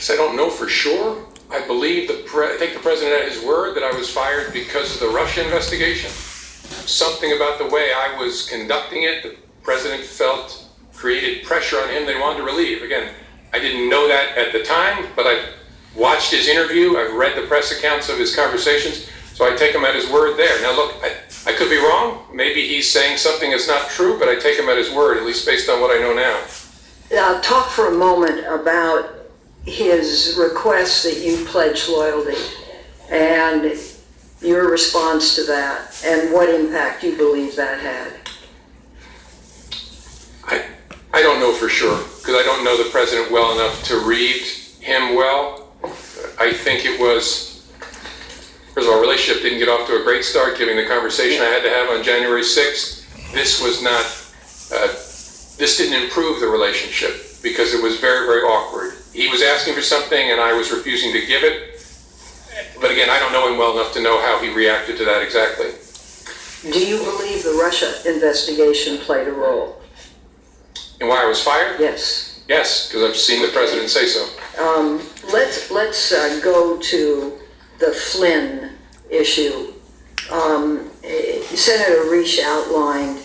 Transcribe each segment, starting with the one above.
guess I don't know for sure. I believe I think the president had his word that I was fired because of the Russia investigation. Something about the way I was conducting it, the president felt created pressure on him that he wanted to relieve. Again, I didn't know that at the time, but I've watched his interview, I've read the press accounts of his conversations, so I take him at his word there. Now look, I could be wrong. Maybe he's saying something that's not true, but I take him at his word, at least based on what I know now. Now, talk for a moment about his request that you pledge loyalty and your response to that and what impact you believe that had. I don't know for sure, because I don't know the president well enough to read him well. I think it was, first of all, our relationship didn't get off to a great start, given the conversation I had to have on January 6th. This was not, this didn't improve the relationship because it was very, very awkward. He was asking for something and I was refusing to give it. But again, I don't know him well enough to know how he reacted to that exactly. Do you believe the Russia investigation played a role? And why I was fired? Yes. Yes, because I've seen the president say so. Let's go to the Flynn issue. Senator Reich outlined,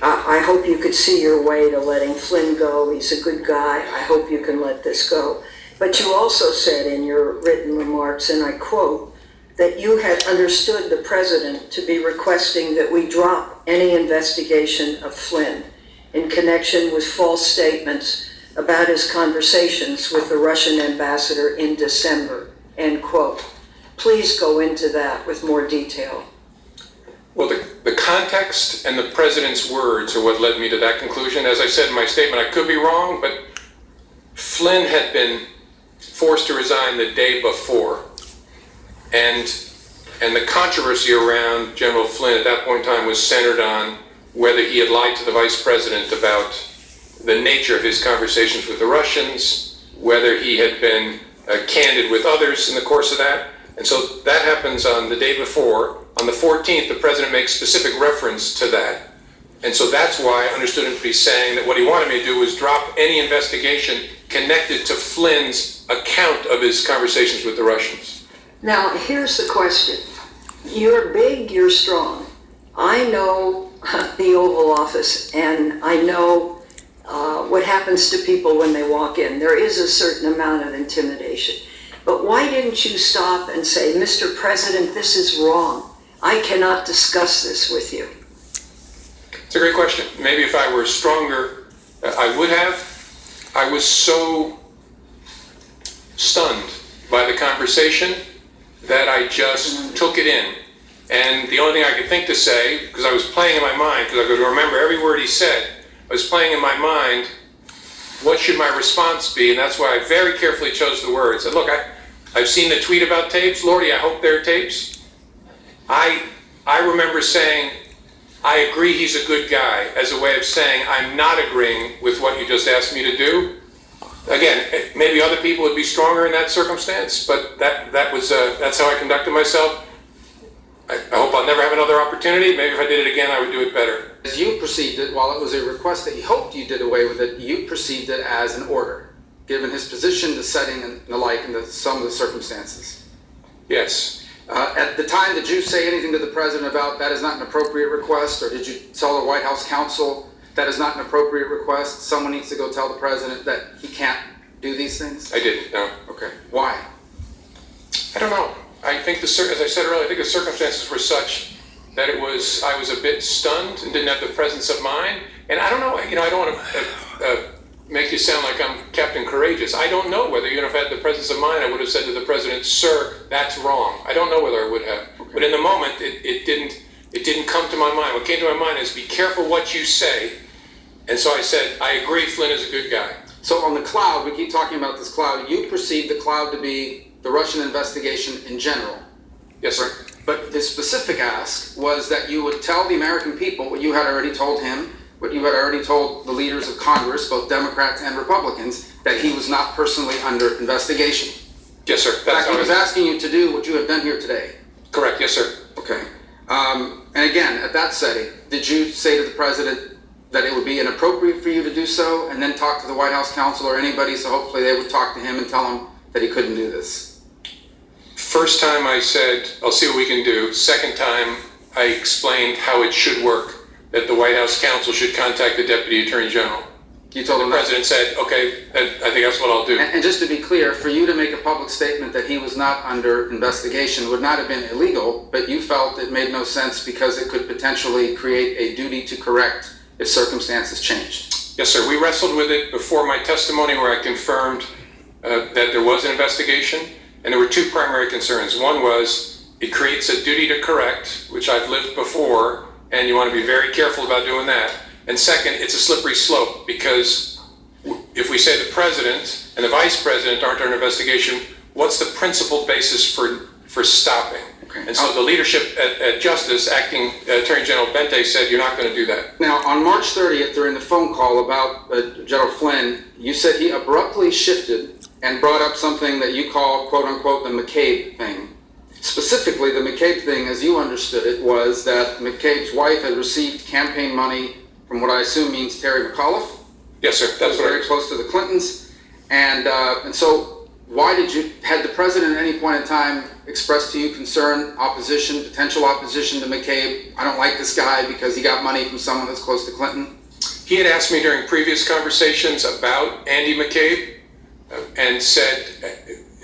I hope you could see your way to letting Flynn go. He's a good guy. I hope you can let this go. But you also said in your written remarks, and I quote, that you had understood the president to be requesting that we drop any investigation of Flynn in connection with false statements about his conversations with the Russian ambassador in December, end quote. Please go into that with more detail. Well, the context and the president's words are what led me to that conclusion. As I said in my statement, I could be wrong, but Flynn had been forced to resign the day before. And the controversy around General Flynn at that point in time was centered on whether he had lied to the vice president about the nature of his conversations with the Russians, whether he had been candid with others in the course of that. And so that happens on the day before. On the 14th, the president makes specific reference to that. And so that's why I understood him to be saying that what he wanted me to do was drop any investigation connected to Flynn's account of his conversations with the Russians. Now, here's the question. You're big, you're strong. I know the Oval Office, and I know what happens to people when they walk in. There is a certain amount of intimidation. But why didn't you stop and say, Mr. President, this is wrong. I cannot discuss this with you? It's a great question. Maybe if I were stronger, I would have. I was so stunned by the conversation that I just took it in. And the only thing I could think to say, because I was playing in my mind, because I could remember every word he said, I was playing in my mind, what should my response be? And that's why I very carefully chose the words. And look, I've seen the tweet about tapes. Lordy, I hope they're tapes. I remember saying, I agree he's a good guy, as a way of saying I'm not agreeing with what you just asked me to do. Again, maybe other people would be stronger in that circumstance, but that's how I conducted myself. I hope I'll never have another opportunity. Maybe if I did it again, I would do it better. As you perceived it, while it was a request that he hoped you did away with it, you perceived it as an order, given his position, the setting, and the like, and some of the circumstances. Yes. At the time, did you say anything to the president about that is not an appropriate request, or did you tell the White House counsel that is not an appropriate request? Someone needs to go tell the president that he can't do these things? I didn't, no. Okay. Why? I don't know. I think, as I said earlier, I think the circumstances were such that I was a bit stunned and didn't have the presence of mind. And I don't know, I don't want to make you sound like I'm Captain Courageous. I don't know whether, if I had the presence of mind, I would have said to the president, sir, that's wrong. I don't know whether I would have. Okay. But in the moment, it didn't come to my mind. What came to my mind is be careful what you say. And so I said, I agree, Flynn is a good guy. So on the cloud, we keep talking about this cloud, you perceive the cloud to be the Russian investigation in general. Yes, sir. But the specific ask was that you would tell the American people what you had already told him, what you had already told the leaders of Congress, both Democrats and Republicans, that he was not personally under investigation. Yes, sir. In fact, he was asking you to do what you have done here today. Correct. Yes, sir. Okay. And again, at that setting, did you say to the president, that it would be inappropriate for you to do so, and then talk to the White House counsel or anybody, so hopefully they would talk to him and tell him that he couldn't do this? First time I said, I'll see what we can do. Second time, I explained how it should work, that the White House counsel should contact the Deputy Attorney General. You told him The that? President said, okay, I think that's what I'll do. And just to be clear, for you to make a public statement that he was not under investigation would not have been illegal, but you felt it made no sense because it could potentially create a duty to correct if circumstances changed. Yes, sir. We wrestled with it before my testimony where I confirmed that there was an investigation, and there were two primary concerns. One was it creates a duty to correct, which I've lived before, and you want to be very careful about doing that. And second, it's a slippery slope because if we say the president and the vice president aren't under investigation, what's the principal basis for stopping? Okay. And so the leadership at Justice, Acting Attorney General Bente, said you're not going to do that. Now, on March 30th, during the phone call about General Flynn, you said he abruptly shifted and brought up something that you call, quote unquote, the McCabe thing. Specifically, the McCabe thing, as you understood it, was that McCabe's wife had received campaign money from what I assume means Terry McAuliffe. Yes, sir. That was very close to the Clintons. And so why had the president at any point in time expressed to you concern, opposition, potential opposition to McCabe? I don't like this guy because he got money from someone that's close to Clinton. He had asked me during previous conversations about Andy McCabe and said,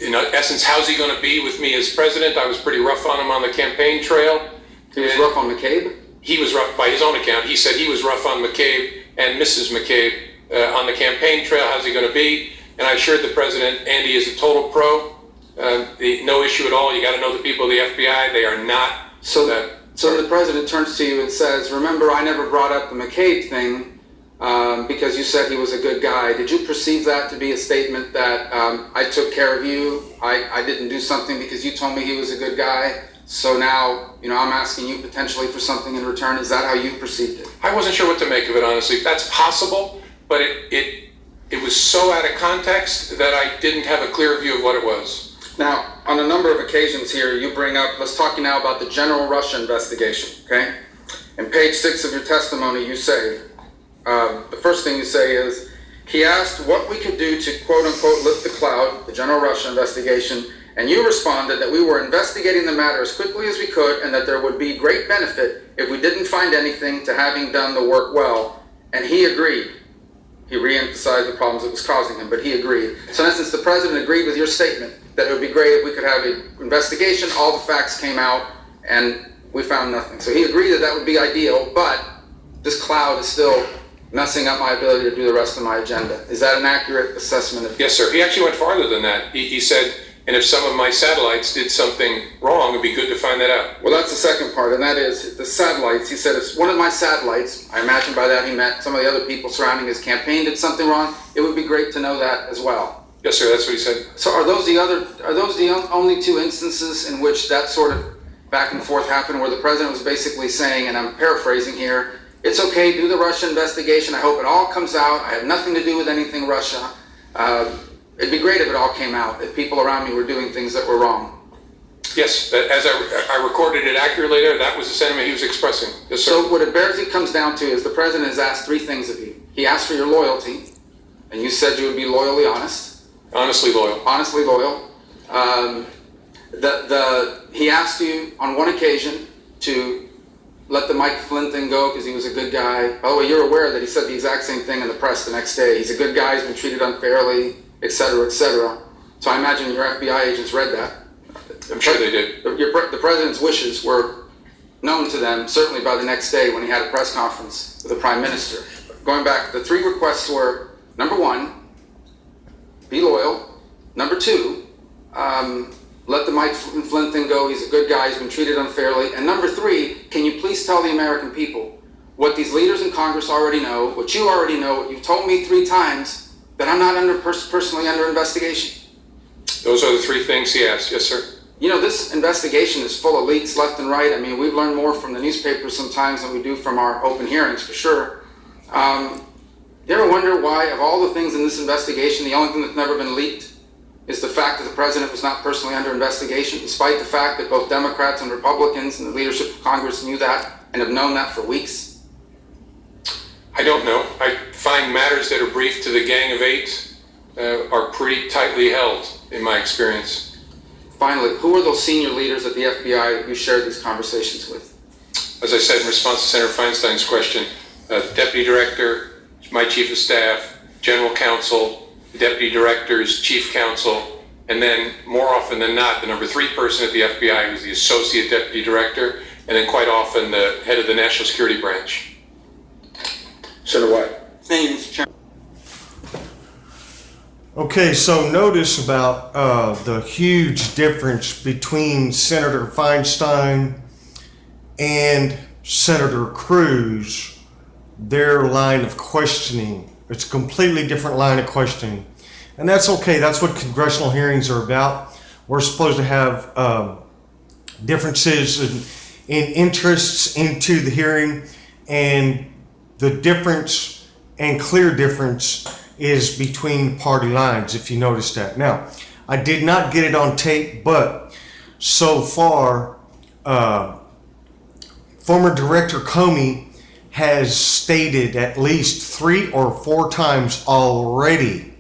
in essence, how's he going to be with me as president? I was pretty rough on him on the campaign trail. He was rough on McCabe? He was rough by his own account. He said he was rough on McCabe and Mrs. McCabe on the campaign trail. How's he going to be? And I assured the president, Andy is a total pro. No issue at all. You got to know the people of the FBI. They are not. So the president turns to you and says, remember, I never brought up the McCabe thing because you said he was a good guy. Did you perceive that to be a statement that I took care of you? I didn't do something because you told me he was a good guy. So now, I'm asking you potentially for something in return. Is that how you perceived it? I wasn't sure what to make of it, honestly. That's possible, but it was so out of context that I didn't have a clear view of what it was. Now, on a number of occasions here, you bring up, let's talk now about the general Russia investigation, okay? In page 6 of your testimony, you say, the first thing you say is, he asked what we could do to, quote unquote, lift the cloud, the general Russia investigation, and you responded that we were investigating the matter as quickly as we could and that there would be great benefit if we didn't find anything to having done the work well. And he agreed. He re-emphasized the problems it was causing him, but he agreed. So in essence, the president agreed with your statement that it would be great if we could have an investigation, all the facts came out, and we found nothing. So he agreed that that would be ideal, but this cloud is still messing up my ability to do the rest of my agenda. Is that an accurate assessment of? Yes, sir. He actually went farther than that. He said, and if some of my satellites did something wrong, it'd be good to find that out. Well, that's the second part, and that is the satellites. He said if one of my satellites, I imagine by that he meant some of the other people surrounding his campaign did something wrong, it would be great to know that as well. Yes, sir. That's what he said. So are those the only two instances in which that sort of back and forth happened, where the president was basically saying, and I'm paraphrasing here, it's okay, do the Russia investigation. I hope it all comes out. I have nothing to do with anything Russia. It'd be great if it all came out, if people around me were doing things that were wrong. Yes, as I recorded it accurately there, that was the sentiment he was expressing. Yes, sir. So what it basically comes down to is the president has asked three things of you. He asked for your loyalty, and you said you would be loyally honest. Honestly loyal. Honestly loyal. He asked you on one occasion to let the Mike Flynn thing go because he was a good guy. By the way, you're aware that he said the exact same thing in the press the next day. He's a good guy, he's been treated unfairly, et cetera, et cetera. So I imagine your FBI agents read that. I'm sure they did. The president's wishes were known to them, certainly by the next day when he had a press conference with the prime minister. Going back, the three requests were, number one, be loyal. Number two, let the Mike Flynn thing go. He's a good guy. He's been treated unfairly. And number three, can you please tell the American people what these leaders in Congress already know, what you already know, what you've told me 3 times, that I'm not personally under investigation? Those are the 3 things he asked. Yes, sir. You know, this investigation is full of leaks left and right. I mean, we've learned more from the newspapers sometimes than we do from our open hearings, for sure. You ever wonder why, of all the things in this investigation, the only thing that's never been leaked is the fact that the president was not personally under investigation, despite the fact that both Democrats and Republicans and the leadership of Congress knew that and have known that for weeks? I don't know. I find matters that are briefed to the Gang of Eight are pretty tightly held, in my experience. Finally, who are those senior leaders at the FBI that you shared these conversations with? As I said in response to Senator Feinstein's question, Deputy Director, my Chief of Staff, General Counsel, Deputy Directors, Chief Counsel, and then more often than not, the number 3 person at the FBI who's the Associate Deputy Director, and then quite often the head of the National Security Branch. Senator White. Thank you, Mr. Chairman. Okay, so notice about the huge difference between Senator Feinstein and Senator Cruz, their line of questioning. It's a completely different line of questioning. And that's okay, that's what congressional hearings are about. We're supposed to have differences in interests into the hearing, and the difference and clear difference is between party lines, if you notice that. Now, I did not get it on tape, but so far, former Director Comey has stated at least 3 or 4 times already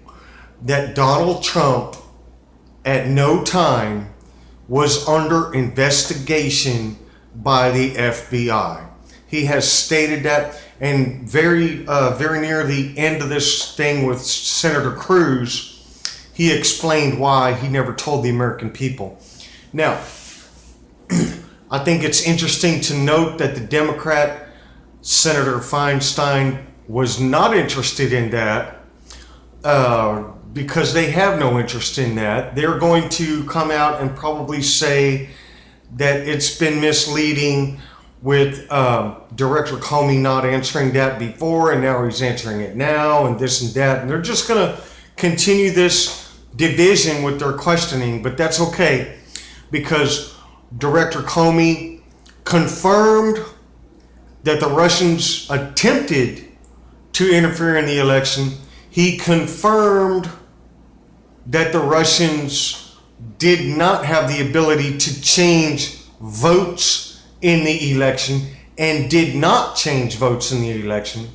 that Donald Trump at no time was under investigation by the FBI. He has stated that, and very near the end of this thing with Senator Cruz, he explained why he never told the American people. Now, I think it's interesting to note that the Democrat Senator Feinstein was not interested in that because they have no interest in that. They're going to come out and probably say that it's been misleading with Director Comey not answering that before, and now he's answering it now, and this and that. And they're just going to continue this division with their questioning, but that's okay, because Director Comey confirmed that the Russians attempted to interfere in the election. He confirmed that the Russians did not have the ability to change votes in the election and did not change votes in the election.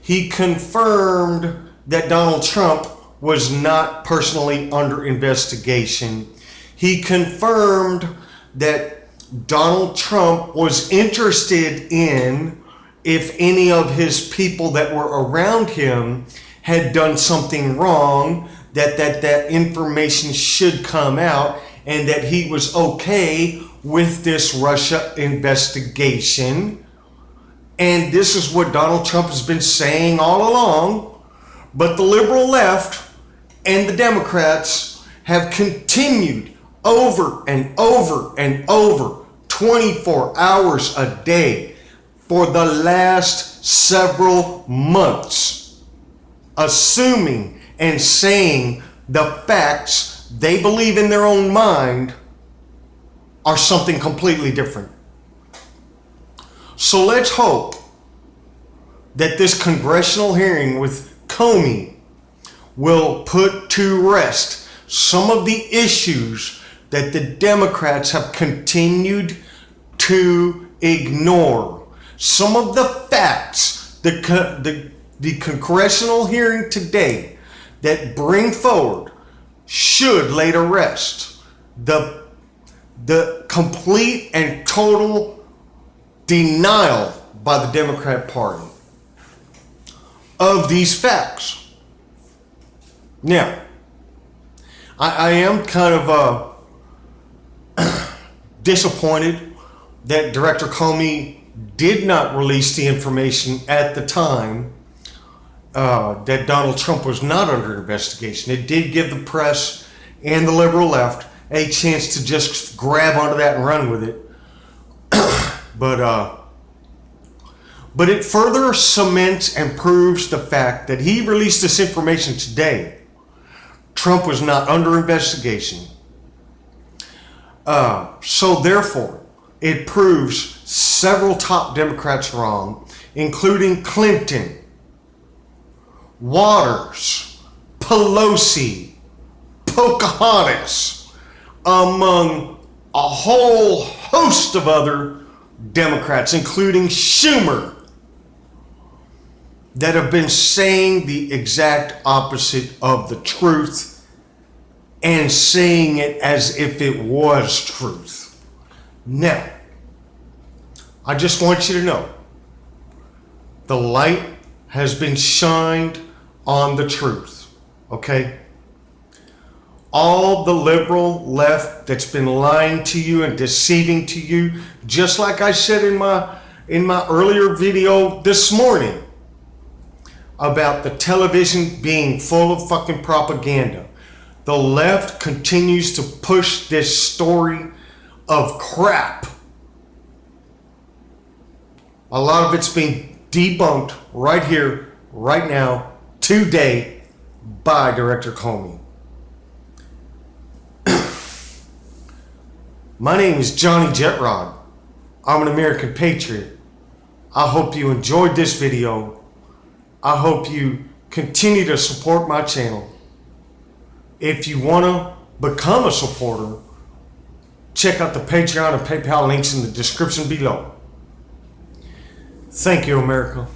He confirmed that Donald Trump was not personally under investigation. He confirmed that Donald Trump was interested in if any of his people that were around him had done something wrong, that information should come out, and that he was okay with this Russia investigation. And this is what Donald Trump has been saying all along, but the liberal left and the Democrats have continued over and over and over 24 hours a day for the last several months, assuming and saying the facts they believe in their own mind are something completely different. So let's hope that this congressional hearing with Comey will put to rest some of the issues that the Democrats have continued to ignore. Some of the facts, the congressional hearing today that bring forward should lay to rest the complete and total denial by the Democrat Party of these facts. Now, I am kind of disappointed that Director Comey did not release the information at the time that Donald Trump was not under investigation. It did give the press and the liberal left a chance to just grab onto that and run with it. But it further cements and proves the fact that he released this information today. Trump was not under investigation. So therefore, it proves several top Democrats wrong, including Clinton, Waters, Pelosi, Pocahontas, among a whole host of other Democrats, including Schumer. that have been saying the exact opposite of the truth and saying it as if it was truth. Now, I just want you to know, the light has been shined on the truth, okay? All the liberal left that's been lying to you and deceiving to you, just like I said in my earlier video this morning about the television being full of fucking propaganda. The left continues to push this story of crap. A lot of it's being debunked right here, right now, today by Director Comey. My name is Johnny Jetrod. I'm an American patriot. I hope you enjoyed this video. I hope you continue to support my channel. If you want to become a supporter, check out the Patreon and PayPal links in the description below. Thank you, America.